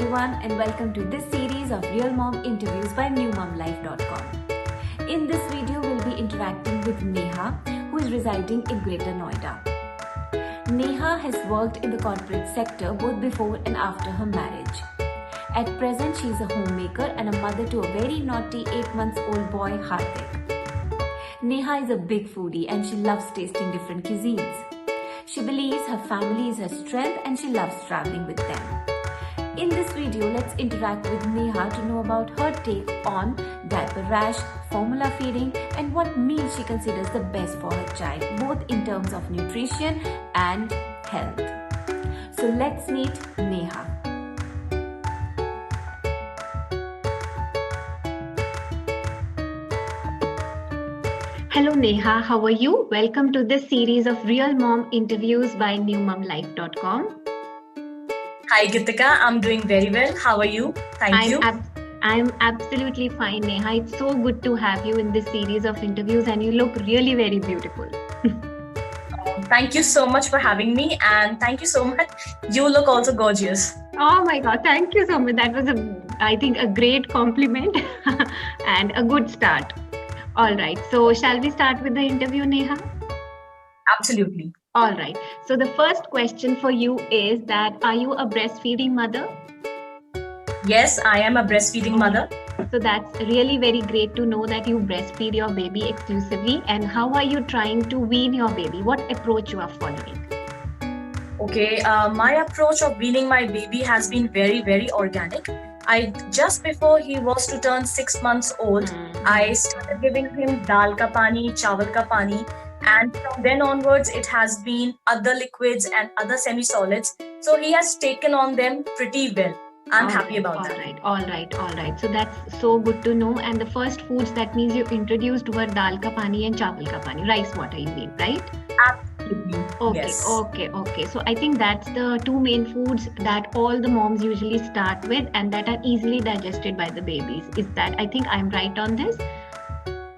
everyone, and welcome to this series of Real Mom interviews by newmomlife.com. In this video, we'll be interacting with Neha, who is residing in Greater Noida. Neha has worked in the corporate sector both before and after her marriage. At present, she is a homemaker and a mother to a very naughty 8-month-old boy, Hardik. Neha is a big foodie and she loves tasting different cuisines. She believes her family is her strength and she loves traveling with them. In this video, let's interact with Neha to know about her take on diaper rash, formula feeding, and what meals she considers the best for her child, both in terms of nutrition and health. So let's meet Neha. Hello Neha, how are you? Welcome to this series of Real Mom interviews by newmomlife.com. Hi Gitika, I'm doing very well. How are you? Thank you. I'm absolutely fine, Neha. It's so good to have you in this series of interviews and you look really very beautiful. Thank you so much for having me and thank you so much. You look also gorgeous. Oh my God, thank you so much. That was, I think, a great compliment and a good start. All right, so shall we start with the interview, Neha? Absolutely. All right, so the first question for you is that, are you a breastfeeding mother? Yes, I am a breastfeeding mother. So that's really very great to know that you breastfeed your baby exclusively. And how are you trying to wean your baby? What approach you are following? Okay, my approach of weaning my baby has been very, very organic. Just before he was to turn 6 months old, I started giving him dal ka pani, chawal ka pani, and from then onwards it has been other liquids and other semi-solids. So he has taken on them pretty well. I'm happy about that. All right. So that's so good to know. And the first foods that means you introduced were dal ka pani and chawal ka pani, rice water you mean, right? Absolutely. Okay, Yes. Okay. So I think that's the two main foods that all the moms usually start with and that are easily digested by the babies. Is that, I think I'm right on this?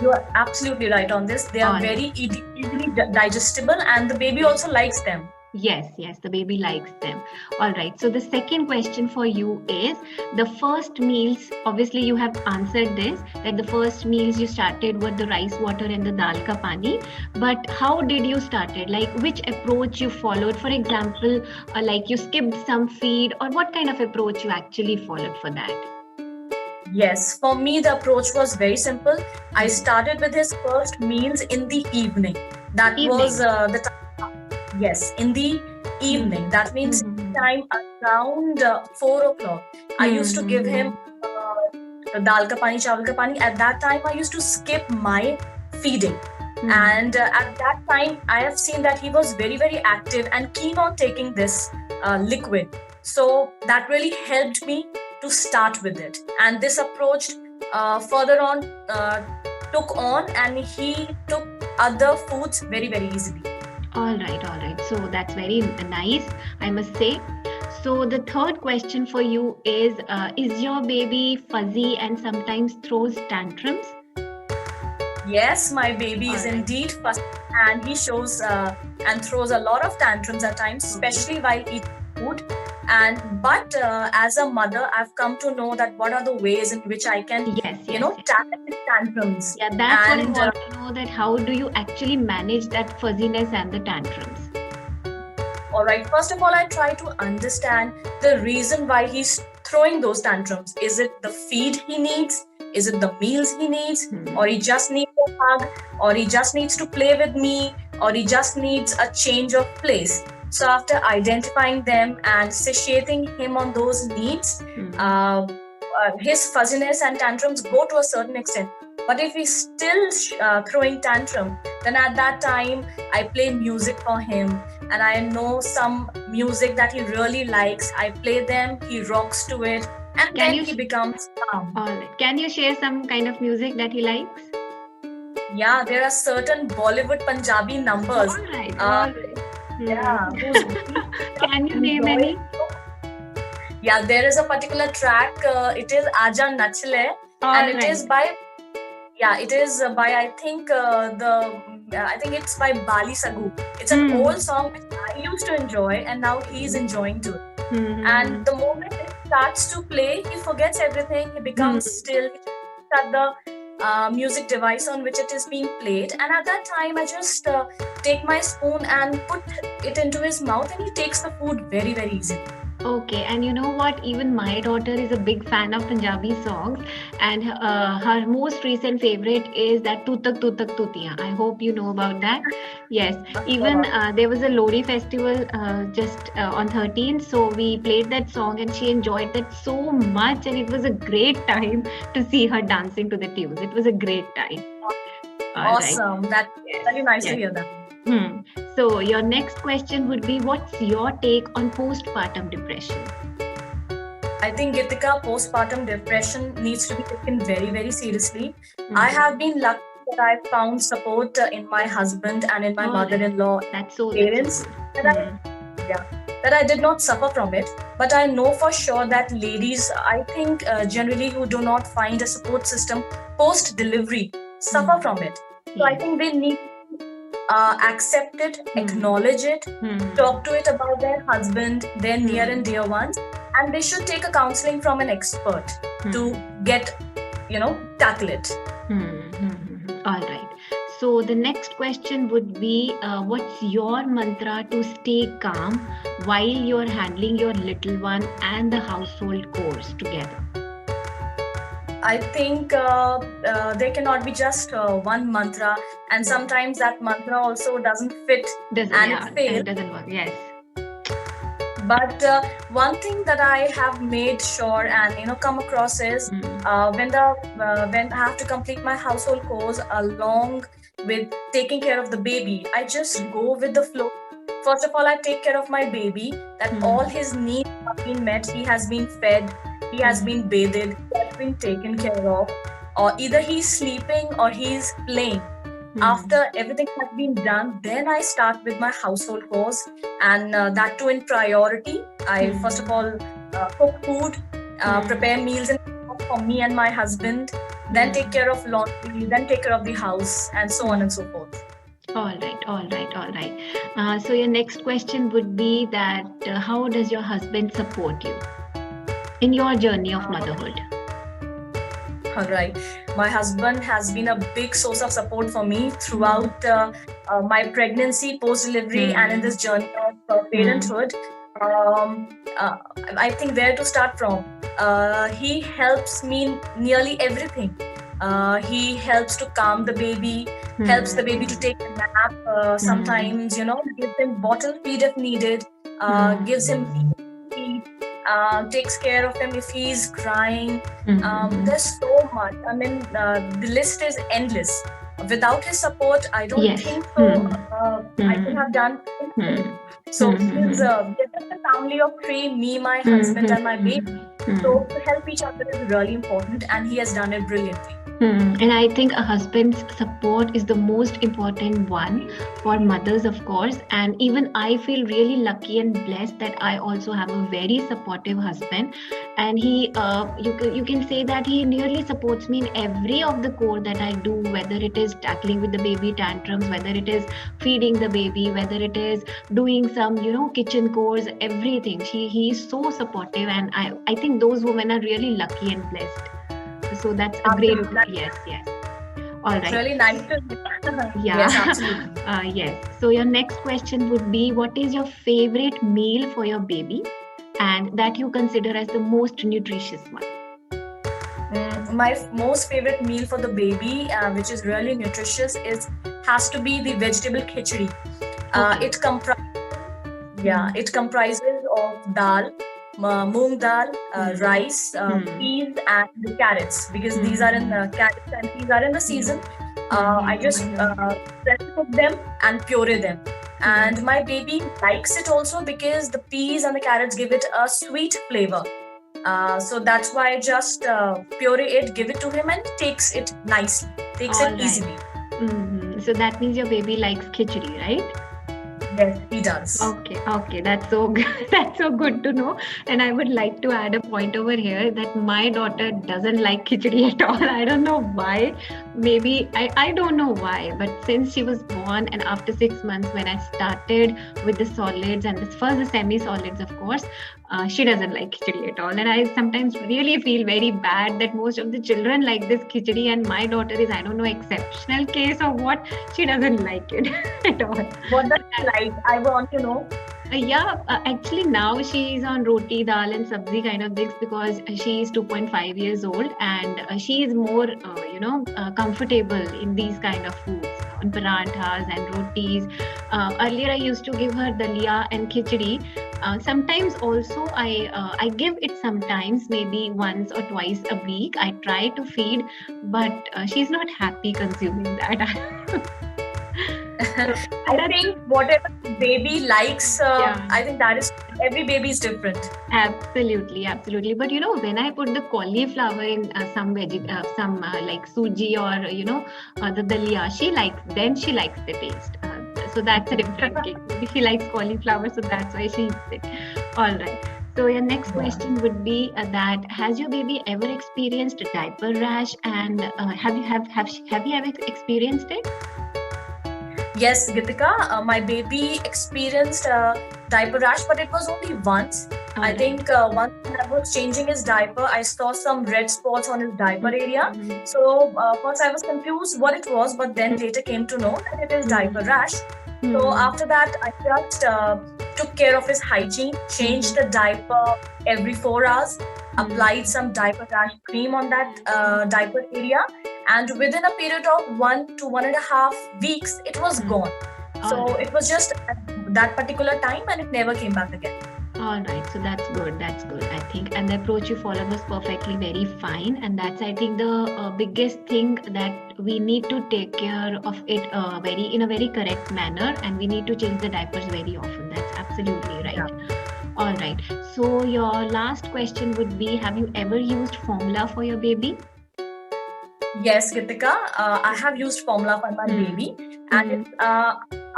You are absolutely right on this. They are very easily digestible and the baby also likes them. Yes, the baby likes them. All right. So the second question for you is the first meals. Obviously, you have answered this, that the first meals you started were the rice water and the dal ka pani. But how did you started? Like which approach you followed? For example, like you skipped some feed, or what kind of approach you actually followed for that? Yes, for me, the approach was very simple. I started with his first meals in the evening. That was the time. Yes, in the evening. That means time around 4 o'clock. I used to give him dal ka pani, chawal ka pani. At that time, I used to skip my feeding. And at that time, I have seen that he was very, very active and keen on taking this liquid. So that really helped me to start with it. And this approach further on took on and he took other foods very, very easily. All right. So that's very nice, I must say. So the third question for you is your baby fuzzy and sometimes throws tantrums? Yes, my baby is indeed fuzzy and he shows and throws a lot of tantrums at times, especially while eating food. But as a mother, I've come to know that what are the ways in which I can, tackle his tantrums. Yeah, that's what I want to know, that how do you actually manage that fuzziness and the tantrums? All right. First of all, I try to understand the reason why he's throwing those tantrums. Is it the feed he needs? Is it the meals he needs? Or he just needs a hug? Or he just needs to play with me? Or he just needs a change of place? So after identifying them and satiating him on those needs, his fuzziness and tantrums go to a certain extent. But if he's still throwing tantrum, then at that time, I play music for him. And I know some music that he really likes. I play them, he rocks to it, and then he becomes calm. All right. Can you share some kind of music that he likes? Yeah, there are certain Bollywood Punjabi numbers. All right. Yeah. Can you name any? Yeah, there is a particular track. It is Aja Nachle, and it is by I think it's by Bali Sagu. It's an old song which I used to enjoy, and now he's enjoying too. And the moment starts to play, he forgets everything. He becomes still. He looks at the music device on which it is being played, and at that time, I just take my spoon and put it into his mouth, and he takes the food very, very easily. Okay, and you know what? Even my daughter is a big fan of Punjabi songs, and her most recent favorite is that "Tutak Tutak Tutiyan." I hope you know about that. Yes, even there was a Lodi festival just on 13th, so we played that song, and she enjoyed that so much, and it was a great time to see her dancing to the tunes. It was a great time. All right. Awesome. That's Yes, really nice to yes. hear that. So your next question would be, what's your take on postpartum depression? I think, Gitika, postpartum depression needs to be taken very, very seriously. I have been lucky that I found support in my husband and in my Oh, mother-in-law That's so parents good. that I did not suffer from it. But I know for sure that ladies, I think generally who do not find a support system post-delivery suffer from it. So I Yes. think they need to accept it, acknowledge it, Hmm. talk to it about their husband, their near and dear ones, and they should take a counseling from an expert to get, tackle it. All right. So the next question would be, what's your mantra to stay calm while you're handling your little one and the household chores together? I think there cannot be just one mantra, and sometimes that mantra also doesn't fit Doesn't, and yeah, it fails. it doesn't work. Yes. But one thing that I have made sure and come across is when I have to complete my household chores along with taking care of the baby, I just go with the flow. First of all, I take care of my baby, that all his needs have been met. He has been fed, he has been bathed, he has been taken care of, or either he's sleeping or he's playing. After everything has been done, then I start with my household chores, and that too in priority. I first of all cook food, prepare meals for me and my husband, then take care of laundry, then take care of the house, and so on and so forth. All right. So your next question would be that how does your husband support you in your journey of motherhood? All right. My husband has been a big source of support for me throughout my pregnancy, post-delivery, and in this journey of parenthood. I think where to start from. He helps me nearly everything. He helps to calm the baby, helps the baby to take a nap. Sometimes, gives him bottle feed if needed, gives him feed, takes care of him if he's crying. There's so much. I mean, the list is endless. Without his support, I don't think so. I could have done anything. So there's a family of three: me, my husband, and my baby. So to help each other is really important, and he has done it brilliantly. And I think a husband's support is the most important one for mothers, of course. And even I feel really lucky and blessed that I also have a very supportive husband. And he, you can say that he nearly supports me in every of the core that I do, whether it is tackling with the baby tantrums, whether it is feeding the baby, whether it is doing some, kitchen chores, everything. He is so supportive, and I think those women are really lucky and blessed. So that's a great, yes. All right. It's really nice to Yeah. Yes, absolutely. Yes. So your next question would be, what is your favorite meal for your baby and that you consider as the most nutritious one? My most favorite meal for the baby, which is really nutritious, has to be the vegetable khichdi. It comprises of dal, moong dal, rice, peas, and carrots, because these are in carrots and peas are in the season. I just pressure cook them and puree them. And my baby likes it also because the peas and the carrots give it a sweet flavor. So that's why I just puree it, give it to him, and takes it nicely, takes it easily. So that means your baby likes khichdi, right? Yes, he does. Okay, that's so good. That's so good to know. And I would like to add a point over here that my daughter doesn't like khichdi at all. I don't know why, maybe I don't know why, but since she was born and after 6 months when I started with the solids and this first the semi-solids, of course, she doesn't like khichdi at all. And I sometimes really feel very bad that most of the children like this khichdi and my daughter is, I don't know, exceptional case or what. She doesn't like it at all. What does she like? I want to know. Actually now she is on roti, dal and sabzi kind of things because she is 2.5 years old and she is more, comfortable in these kind of foods, on paranthas and rotis. Earlier I used to give her dalia and khichdi. Sometimes also I give it sometimes, maybe once or twice a week. I try to feed, but she's not happy consuming that. I think whatever baby likes, I think that is, every baby is different. Absolutely. But when I put the cauliflower in some like suji or the dalia, she likes the taste. So that's a different case. Maybe she likes cauliflower, so that's why she eats it. All right. So your next question would be that has your baby ever experienced a diaper rash, and have you ever experienced it? Yes, Gitika, my baby experienced a diaper rash, but it was only once. I think once I was changing his diaper, I saw some red spots on his diaper area. So first I was confused what it was, but then later came to know that it is diaper rash. So after that, I just took care of his hygiene, changed the diaper every 4 hours, applied some diaper rash cream on that diaper area, and within a period of 1 to 1.5 weeks, it was gone. So it was just at that particular time, and it never came back again. All right, so that's good, I think, and the approach you followed was perfectly very fine, and that's, I think, the biggest thing, that we need to take care of it in a very correct manner, and we need to change the diapers very often. That's absolutely right. Yeah. All right, so your last question would be, have you ever used formula for your baby? Yes, Gitika, I have used formula for my baby, and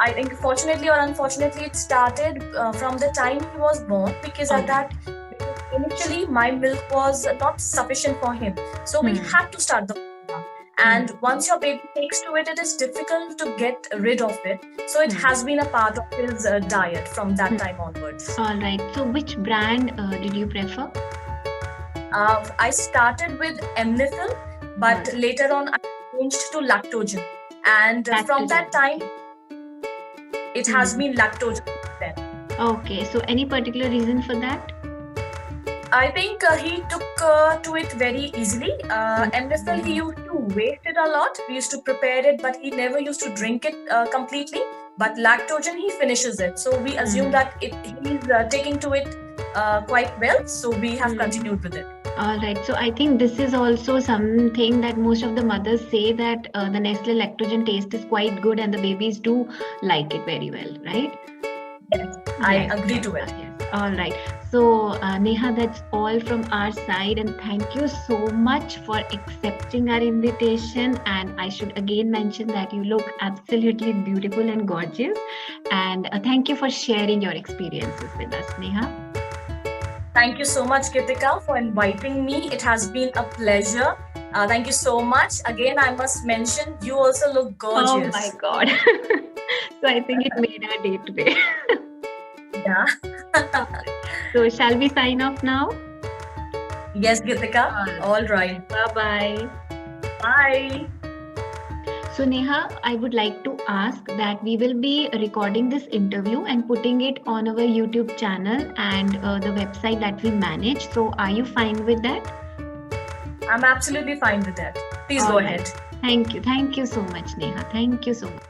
I think fortunately or unfortunately it started from the time he was born, because at that initially my milk was not sufficient for him, so we had to start the formula. And once your baby takes to it, it is difficult to get rid of it, so it has been a part of his diet from that time onwards. All right, so which brand did you prefer? I started with Emnifil, but later on I changed to Lactogen, and from that time it has been Lactogen then. Okay, so any particular reason for that? I think he took to it very easily. Emnifil, he used to waste it a lot. We used to prepare it, but he never used to drink it completely. But Lactogen, he finishes it. So we assume that he's taking to it quite well. So we have continued with it. All right. So I think this is also something that most of the mothers say, that the Nestle Lactogen taste is quite good and the babies do like it very well, right? Yes, I agree to it. Yes. All right. So Neha, that's all from our side, and thank you so much for accepting our invitation. And I should again mention that you look absolutely beautiful and gorgeous. And thank you for sharing your experiences with us, Neha. Thank you so much, Gitika, for inviting me. It has been a pleasure. Thank you so much. Again, I must mention, you also look gorgeous. Oh my God. So I think it made our day today. Yeah. So shall we sign off now? Yes, Gitika. All right. Bye-bye. Bye. So Neha, I would like to ask that we will be recording this interview and putting it on our YouTube channel and the website that we manage. So are you fine with that? I'm absolutely fine with that. Please go ahead. Thank you. Thank you so much, Neha. Thank you so much.